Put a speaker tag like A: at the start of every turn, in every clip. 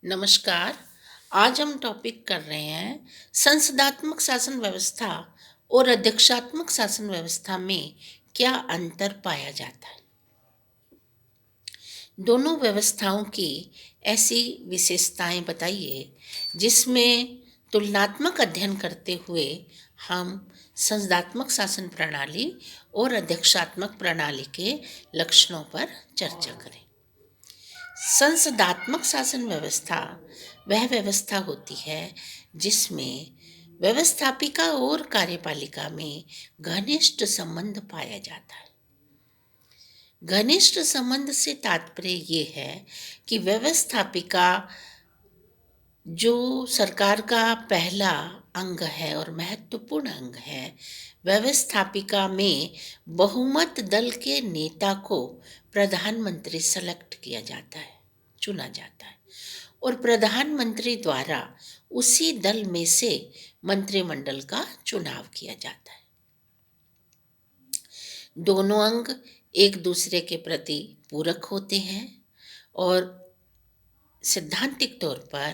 A: नमस्कार। आज हम टॉपिक कर रहे हैं संसदात्मक शासन व्यवस्था और अध्यक्षात्मक शासन व्यवस्था में क्या अंतर पाया जाता है। दोनों व्यवस्थाओं की ऐसी विशेषताएं बताइए जिसमें तुलनात्मक अध्ययन करते हुए हम संसदात्मक शासन प्रणाली और अध्यक्षात्मक प्रणाली के लक्षणों पर चर्चा करें। संसदात्मक शासन व्यवस्था वह व्यवस्था होती है जिसमें व्यवस्थापिका और कार्यपालिका में घनिष्ठ संबंध पाया जाता है। घनिष्ठ संबंध से तात्पर्य ये है कि व्यवस्थापिका जो सरकार का पहला अंग है और महत्वपूर्ण अंग है, व्यवस्थापिका में बहुमत दल के नेता को प्रधानमंत्री सेलेक्ट किया जाता है, चुना जाता है और प्रधानमंत्री द्वारा उसी दल में से मंत्रिमंडल का चुनाव किया जाता है। दोनों अंग एक दूसरे के प्रति पूरक होते हैं और सैद्धांतिक तौर पर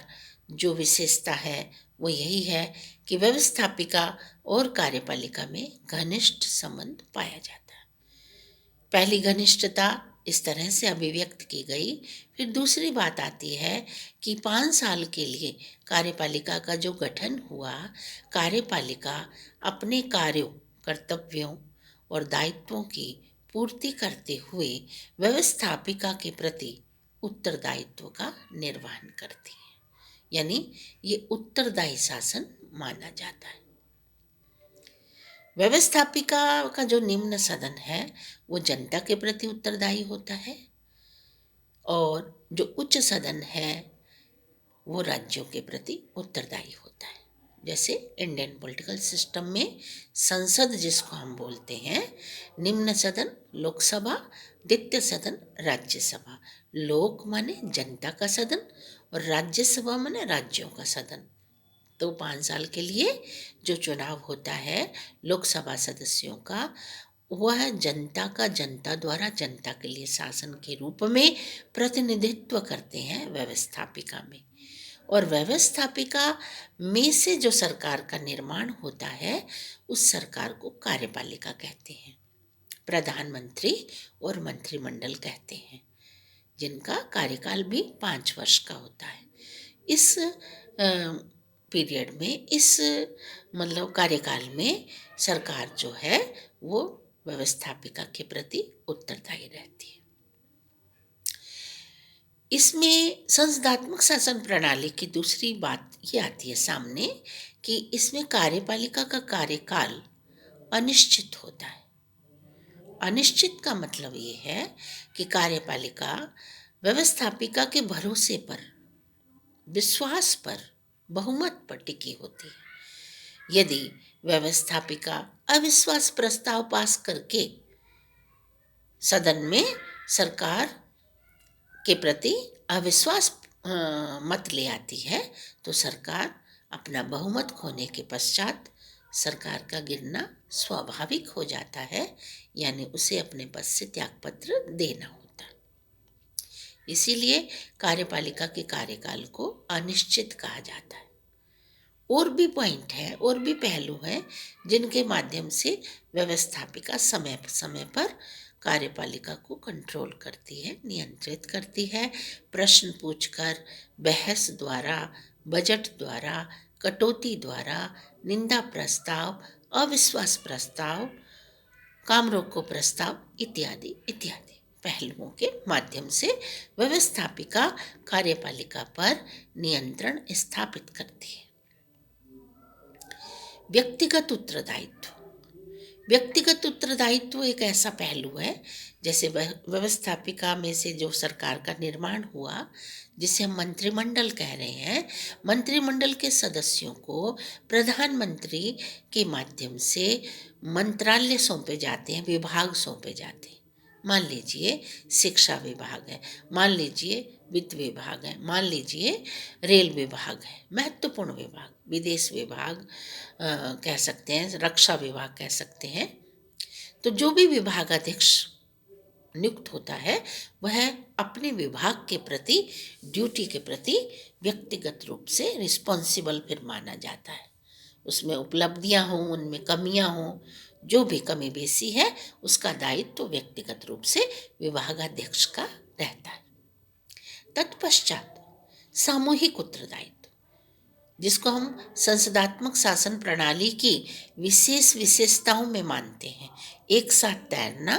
A: जो विशेषता है वो यही है कि व्यवस्थापिका और कार्यपालिका में घनिष्ठ संबंध पाया जाता है। पहली घनिष्ठता इस तरह से अभिव्यक्त की गई। फिर दूसरी बात आती है कि 5 साल के लिए कार्यपालिका का जो गठन हुआ, कार्यपालिका अपने कार्यों, कर्तव्यों और दायित्वों की पूर्ति करते हुए व्यवस्थापिका के प्रति उत्तरदायित्व का निर्वहन करती है, यानी ये उत्तरदायी शासन माना जाता है। व्यवस्थापिका का जो निम्न सदन है वो जनता के प्रति उत्तरदायी होता है और जो उच्च सदन है वो राज्यों के प्रति उत्तरदायी होता है। जैसे इंडियन पॉलिटिकल सिस्टम में संसद जिसको हम बोलते हैं, निम्न सदन लोकसभा, द्वितीय सदन राज्यसभा। लोक माने जनता का सदन और राज्यसभा माने राज्यों का सदन। तो 5 साल के लिए जो चुनाव होता है लोकसभा सदस्यों का, वह जनता का जनता द्वारा जनता के लिए शासन के रूप में प्रतिनिधित्व करते हैं व्यवस्थापिका में। और व्यवस्थापिका में से जो सरकार का निर्माण होता है उस सरकार को कार्यपालिका कहते हैं। प्रधानमंत्री और मंत्रिमंडल कहते हैं जिनका कार्यकाल भी 5 वर्ष का होता है। इस पीरियड में, इस मतलब कार्यकाल में सरकार जो है वो व्यवस्थापिका के प्रति उत्तरदायी रहती है। इसमें संसदात्मक शासन प्रणाली की दूसरी बात ये आती है सामने कि इसमें कार्यपालिका का कार्यकाल अनिश्चित होता है। अनिश्चित का मतलब ये है कि कार्यपालिका व्यवस्थापिका के भरोसे पर, विश्वास पर, बहुमत पर टिकी होती है। यदि व्यवस्थापिका अविश्वास प्रस्ताव पास करके सदन में सरकार के प्रति अविश्वास मत ले आती है तो सरकार अपना बहुमत खोने के पश्चात सरकार का गिरना स्वाभाविक हो जाता है, यानी उसे अपने पद से त्यागपत्र देना होता है। इसीलिए कार्यपालिका के कार्यकाल को अनिश्चित कहा जाता है। और भी पॉइंट है, और भी पहलू हैं जिनके माध्यम से व्यवस्थापिका समय समय पर कार्यपालिका को कंट्रोल करती है, नियंत्रित करती है। प्रश्न पूछकर, बहस द्वारा, बजट द्वारा, कटौती द्वारा, निंदा प्रस्ताव, अविश्वास प्रस्ताव, काम रोको प्रस्ताव इत्यादि इत्यादि पहलुओं के माध्यम से व्यवस्थापिका कार्यपालिका पर नियंत्रण स्थापित करती है। व्यक्तिगत उत्तरदायित्व। व्यक्तिगत उत्तरदायित्व एक ऐसा पहलू है, जैसे व्यवस्थापिका में से जो सरकार का निर्माण हुआ जिसे हम मंत्रिमंडल कह रहे हैं, मंत्रिमंडल के सदस्यों को प्रधानमंत्री के माध्यम से मंत्रालय सौंपे जाते हैं, विभाग सौंपे जाते हैं। मान लीजिए शिक्षा विभाग है, मान लीजिए वित्त विभाग है, मान लीजिए रेल विभाग है, महत्वपूर्ण विभाग, विदेश विभाग कह सकते हैं, रक्षा विभाग कह सकते हैं। तो जो भी विभागाध्यक्ष नियुक्त होता है वह अपने विभाग के प्रति, ड्यूटी के प्रति व्यक्तिगत रूप से रिस्पॉन्सिबल फिर माना जाता है। उसमें उपलब्धियां हों, उनमें कमियां हों, जो भी कमी बेसी है उसका दायित्व तो व्यक्तिगत रूप से विभागाध्यक्ष का रहता है। तत्पश्चात सामूहिक उत्तरदायित्व, जिसको हम संसदात्मक शासन प्रणाली की विशेष विशेषताओं में मानते हैं, एक साथ तैरना,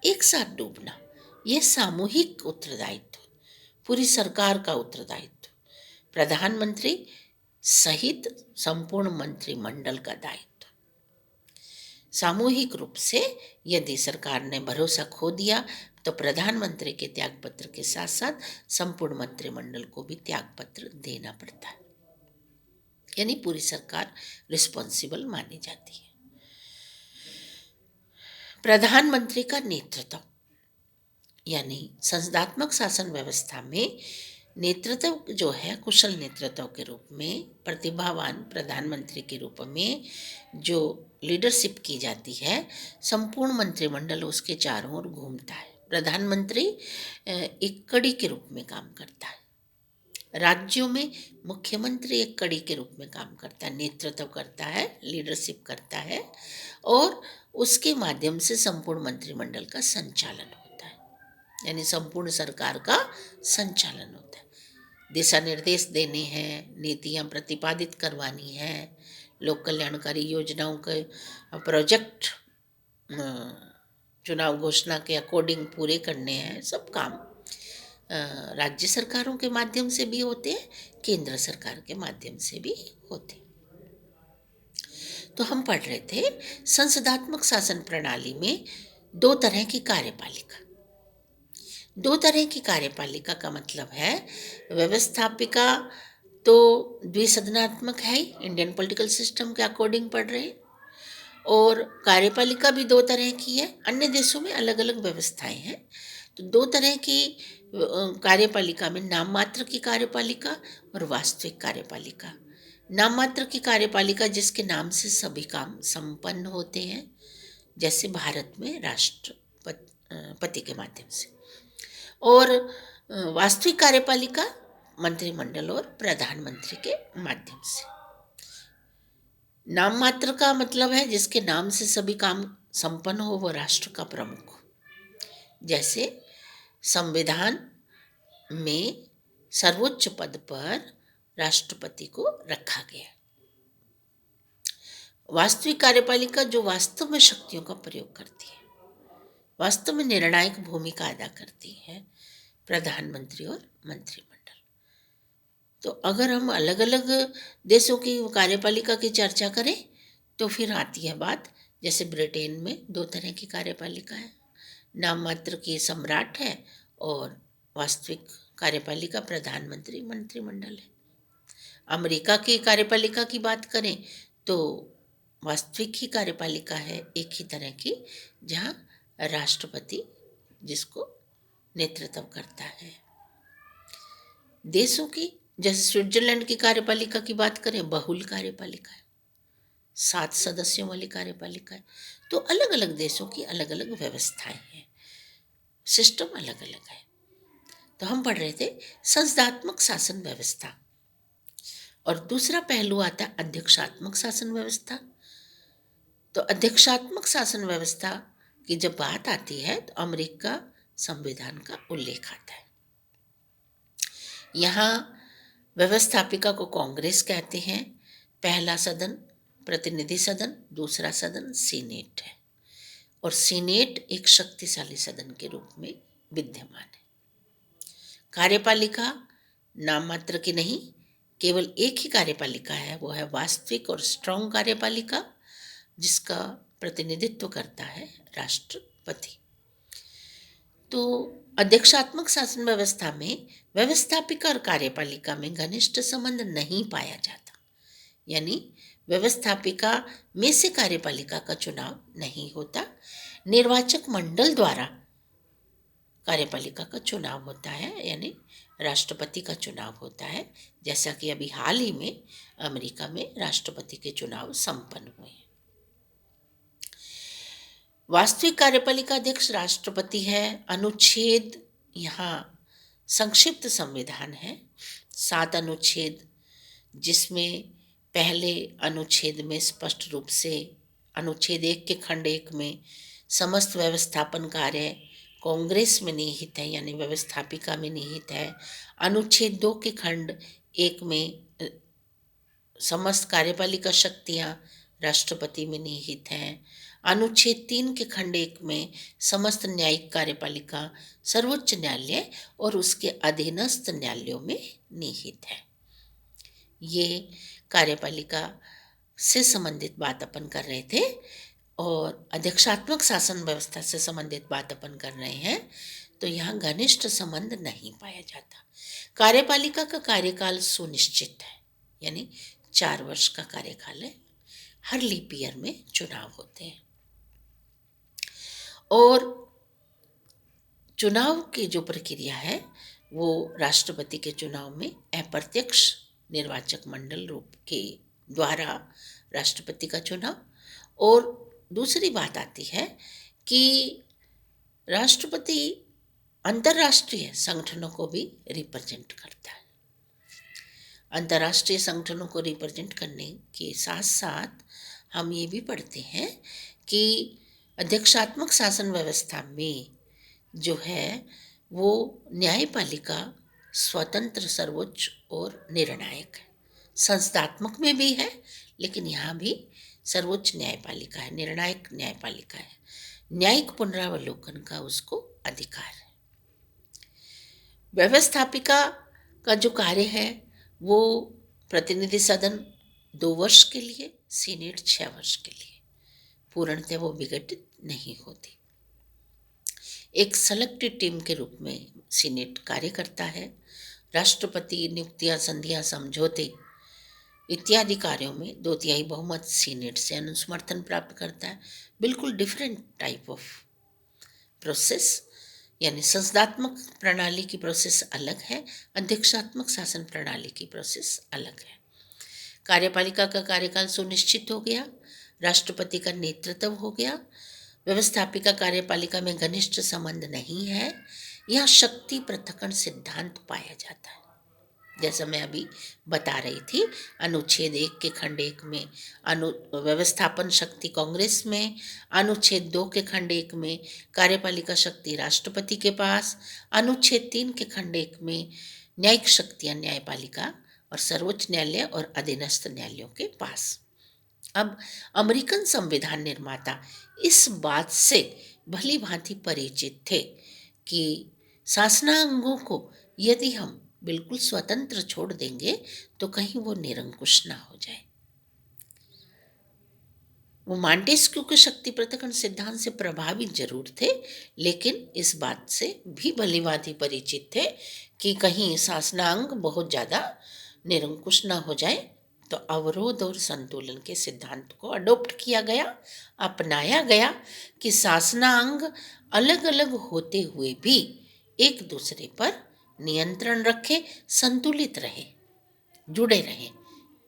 A: एक साथ डूबना, यह सामूहिक उत्तरदायित्व, पूरी सरकार का उत्तरदायित्व, प्रधानमंत्री सहित संपूर्ण मंत्रिमंडल का दायित्व। सामूहिक रूप से यदि सरकार ने भरोसा खो दिया तो प्रधानमंत्री के त्यागपत्र के साथ साथ संपूर्ण मंत्रिमंडल को भी त्यागपत्र देना पड़ता है, यानी पूरी सरकार रिस्पॉन्सिबल मानी जाती है। प्रधानमंत्री का नेतृत्व, यानी संसदात्मक शासन व्यवस्था में नेतृत्व जो है, कुशल नेतृत्व के रूप में प्रतिभावान प्रधानमंत्री के रूप में जो लीडरशिप की जाती है, संपूर्ण मंत्रिमंडल उसके चारों ओर घूमता है। प्रधानमंत्री एक कड़ी के रूप में काम करता है। राज्यों में मुख्यमंत्री एक कड़ी के रूप में काम करता है, नेतृत्व करता है, लीडरशिप करता है और उसके माध्यम से संपूर्ण मंत्रिमंडल का संचालन होता है, यानी संपूर्ण सरकार का संचालन होता है। दिशा निर्देश देने हैं, नीतियाँ प्रतिपादित करवानी हैं, लोक कल्याणकारी योजनाओं के प्रोजेक्ट चुनाव घोषणा के अकॉर्डिंग पूरे करने हैं। सब काम राज्य सरकारों के माध्यम से भी होते हैं, केंद्र सरकार के माध्यम से भी होते हैं। तो हम पढ़ रहे थे संसदात्मक शासन प्रणाली में दो तरह की कार्यपालिका। दो तरह की कार्यपालिका का मतलब है, व्यवस्थापिका तो द्विसदनात्मक है, इंडियन पॉलिटिकल सिस्टम के अकॉर्डिंग पढ़ रहे हैं, और कार्यपालिका भी दो तरह की है। अन्य देशों में अलग अलग व्यवस्थाएं हैं। तो दो तरह की कार्यपालिका में नाम मात्र की कार्यपालिका और वास्तविक कार्यपालिका। नाम मात्र की कार्यपालिका जिसके नाम से सभी काम संपन्न होते हैं, जैसे भारत में राष्ट्रपति के माध्यम से, और वास्तविक कार्यपालिका मंत्रिमंडल और प्रधानमंत्री के माध्यम से। नाम मात्र का मतलब है जिसके नाम से सभी काम संपन्न हो, वो राष्ट्र का प्रमुख हो। जैसे संविधान में सर्वोच्च पद पर राष्ट्रपति को रखा गया। वास्तविक कार्यपालिका जो वास्तव में शक्तियों का प्रयोग करती है, वास्तव में निर्णायक भूमिका अदा करती है, प्रधानमंत्री और मंत्रिमंडल। तो अगर हम अलग अलग देशों की कार्यपालिका की चर्चा करें तो फिर आती है बात, जैसे ब्रिटेन में दो तरह की कार्यपालिका है, नाम मात्र की सम्राट है और वास्तविक कार्यपालिका प्रधानमंत्री मंत्रिमंडल है। अमेरिका की कार्यपालिका की बात करें तो वास्तविक ही कार्यपालिका है एक ही तरह की, जहाँ राष्ट्रपति जिसको नेतृत्व करता है। देशों की, जैसे स्विट्जरलैंड की कार्यपालिका की बात करें, बहुल कार्यपालिका है, 7 सदस्यों वाली कार्यपालिका है। तो अलग अलग देशों की अलग अलग व्यवस्थाएं हैं, सिस्टम अलग अलग है। तो हम पढ़ रहे थे संसदात्मक शासन व्यवस्था, और दूसरा पहलू आता है अध्यक्षात्मक शासन व्यवस्था। तो अध्यक्षात्मक शासन व्यवस्था की जब बात आती है तो अमेरिका संविधान का उल्लेख आता है। यहाँ व्यवस्थापिका को कांग्रेस कहते हैं, पहला सदन प्रतिनिधि सदन, दूसरा सदन सीनेट है, और सीनेट एक शक्तिशाली सदन के रूप में विद्यमान है। कार्यपालिका नाम मात्र की नहीं, केवल एक ही कार्यपालिका है, वो है वास्तविक और स्ट्रॉन्ग कार्यपालिका, जिसका प्रतिनिधित्व करता है राष्ट्रपति। तो अध्यक्षात्मक शासन व्यवस्था में व्यवस्थापिका और कार्यपालिका में घनिष्ठ संबंध नहीं पाया जाता, यानी व्यवस्थापिका में से कार्यपालिका का चुनाव नहीं होता, निर्वाचक मंडल द्वारा कार्यपालिका का चुनाव होता है, यानी राष्ट्रपति का चुनाव होता है, जैसा कि अभी हाल ही में अमेरिका में राष्ट्रपति के चुनाव संपन्न हुए हैं। वास्तविक कार्यपालिका अध्यक्ष राष्ट्रपति है। अनुच्छेद यहाँ संक्षिप्त संविधान है, 7 अनुच्छेद, जिसमें पहले अनुच्छेद में स्पष्ट रूप से अनुच्छेद 1 के खंड 1 में समस्त व्यवस्थापन कार्य कांग्रेस में निहित है, यानी व्यवस्थापिका में निहित है। अनुच्छेद 2 के खंड 1 में समस्त कार्यपालिका शक्तियां राष्ट्रपति में निहित हैं। अनुच्छेद 3 के खंड 1 में समस्त न्यायिक कार्यपालिका सर्वोच्च न्यायालय और उसके अधीनस्थ न्यायालयों में निहित है। ये कार्यपालिका से संबंधित बात अपन कर रहे थे और अध्यक्षात्मक शासन व्यवस्था से संबंधित बात अपन कर रहे हैं, तो यहाँ घनिष्ठ संबंध नहीं पाया जाता। कार्यपालिका का कार्यकाल सुनिश्चित है, यानी 4 वर्ष का कार्यकाल है। हर लीप ईयर में चुनाव होते हैं और चुनाव की जो प्रक्रिया है वो राष्ट्रपति के चुनाव में अप्रत्यक्ष निर्वाचक मंडल रूप के द्वारा राष्ट्रपति का चुनाव, और दूसरी बात आती है कि राष्ट्रपति अंतर्राष्ट्रीय संगठनों को भी रिप्रेजेंट करता है। अंतर्राष्ट्रीय संगठनों को रिप्रेजेंट करने के साथ साथ हम ये भी पढ़ते हैं कि अध्यक्षात्मक शासन व्यवस्था में जो है वो न्यायपालिका स्वतंत्र, सर्वोच्च और निर्णायक है। संस्थात्मक में भी है, लेकिन यहाँ भी सर्वोच्च न्यायपालिका है, निर्णायक न्यायपालिका है। न्यायिक पुनरावलोकन का उसको अधिकार है। व्यवस्थापिका का जो कार्य है वो प्रतिनिधि सदन 2 वर्ष के लिए, सीनेट 6 वर्ष के लिए, पूर्णतः वो विघटित नहीं होती। एक सेलेक्टेड टीम के रूप में सीनेट कार्य करता है। राष्ट्रपति नियुक्तियां, संधियां, समझौते इत्यादि कार्यों में 2/3 बहुमत सीनेट से अनुसमर्थन प्राप्त करता है। बिल्कुल डिफरेंट टाइप ऑफ प्रोसेस, यानी संसदात्मक प्रणाली की प्रोसेस अलग है, अध्यक्षात्मक शासन प्रणाली की प्रोसेस अलग है। कार्यपालिका का कार्यकाल सुनिश्चित हो गया, राष्ट्रपति का नेतृत्व हो गया। व्यवस्थापिका कार्यपालिका में घनिष्ठ संबंध नहीं है। यह शक्ति पृथक्करण सिद्धांत पाया जाता है, जैसा मैं अभी बता रही थी। अनुच्छेद 1 के खंड 1 में व्यवस्थापन शक्ति कांग्रेस में, अनुच्छेद 2 के खंड 1 में कार्यपालिका शक्ति राष्ट्रपति के पास, अनुच्छेद 3 के खंड 1 में न्यायिक शक्तियां न्यायपालिका और सर्वोच्च न्यायालय और अधीनस्थ न्यायालयों के पास। अब अमेरिकन संविधान निर्माता इस बात से भली भांति परिचित थे कि शासनांगों को यदि हम बिल्कुल स्वतंत्र छोड़ देंगे तो कहीं वो निरंकुश ना हो जाए। वो मॉन्टेस्क्यू के शक्ति पृथक्करण सिद्धांत से प्रभावित जरूर थे, लेकिन इस बात से भी भली भांति परिचित थे कि कहीं शासनांग बहुत ज़्यादा निरंकुश ना हो जाए, तो अवरोध और संतुलन के सिद्धांत को अडॉप्ट किया गया, अपनाया गया कि शासनांग अलग अलग होते हुए भी एक दूसरे पर नियंत्रण रखे, संतुलित रहे, जुड़े रहें,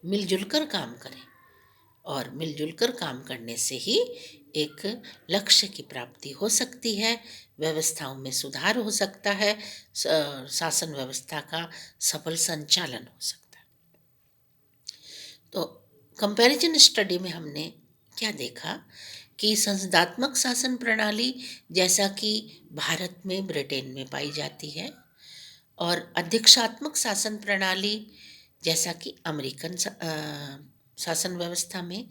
A: मिलजुल कर काम करें, और मिलजुल कर काम करने से ही एक लक्ष्य की प्राप्ति हो सकती है, व्यवस्थाओं में सुधार हो सकता है, शासन व्यवस्था का सफल संचालन हो सकता है। तो कंपैरिजन स्टडी में हमने क्या देखा कि संसदात्मक शासन प्रणाली जैसा कि भारत में, ब्रिटेन में पाई जाती है, और अध्यक्षात्मक शासन प्रणाली जैसा कि अमेरिकन शासन व्यवस्था में,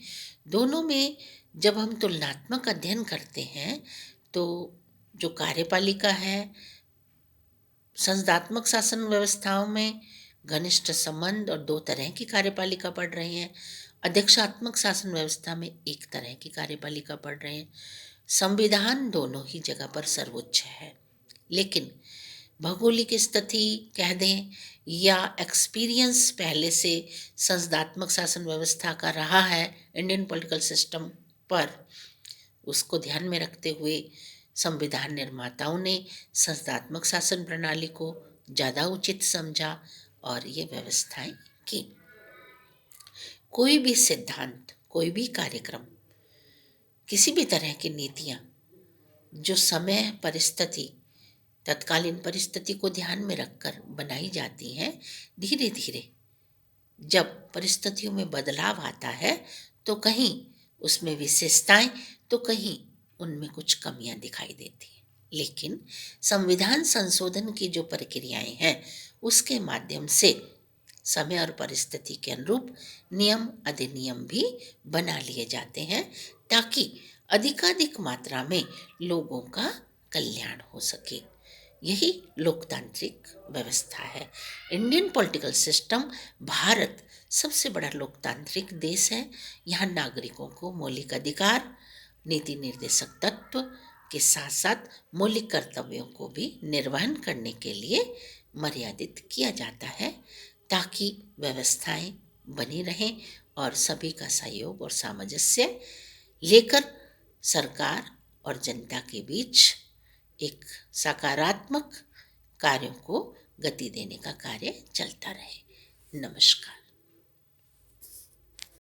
A: दोनों में जब हम तुलनात्मक अध्ययन करते हैं तो जो कार्यपालिका है, संसदात्मक शासन व्यवस्थाओं में घनिष्ठ संबंध और 2 तरह की कार्यपालिका पढ़ रहे हैं, अध्यक्षात्मक शासन व्यवस्था में 1 तरह की कार्यपालिका पढ़ रहे हैं। संविधान दोनों ही जगह पर सर्वोच्च है, लेकिन भौगोलिक स्थिति कह दें या एक्सपीरियंस पहले से संसदात्मक शासन व्यवस्था का रहा है इंडियन पॉलिटिकल सिस्टम पर, उसको ध्यान में रखते हुए संविधान निर्माताओं ने संसदात्मक शासन प्रणाली को ज़्यादा उचित समझा और ये व्यवस्थाएं की। कोई भी सिद्धांत, कोई भी कार्यक्रम, किसी भी तरह की नीतियाँ जो समय परिस्थिति तत्कालीन परिस्थिति को ध्यान में रखकर बनाई जाती हैं, धीरे धीरे जब परिस्थितियों में बदलाव आता है तो कहीं उसमें विशेषताएं तो कहीं उनमें कुछ कमियां दिखाई देती हैं। लेकिन संविधान संशोधन की जो प्रक्रियाएं हैं उसके माध्यम से समय और परिस्थिति के अनुरूप नियम अधिनियम भी बना लिए जाते हैं ताकि अधिकाधिक मात्रा में लोगों का कल्याण हो सके। यही लोकतांत्रिक व्यवस्था है। इंडियन पॉलिटिकल सिस्टम, भारत सबसे बड़ा लोकतांत्रिक देश है। यहाँ नागरिकों को मौलिक अधिकार, नीति निर्देशक तत्व के साथ साथ मौलिक कर्तव्यों को भी निर्वहन करने के लिए मर्यादित किया जाता है ताकि व्यवस्थाएं बनी रहें और सभी का सहयोग और सामंजस्य लेकर सरकार और जनता के बीच एक सकारात्मक कार्यों को गति देने का कार्य चलता रहे। नमस्कार।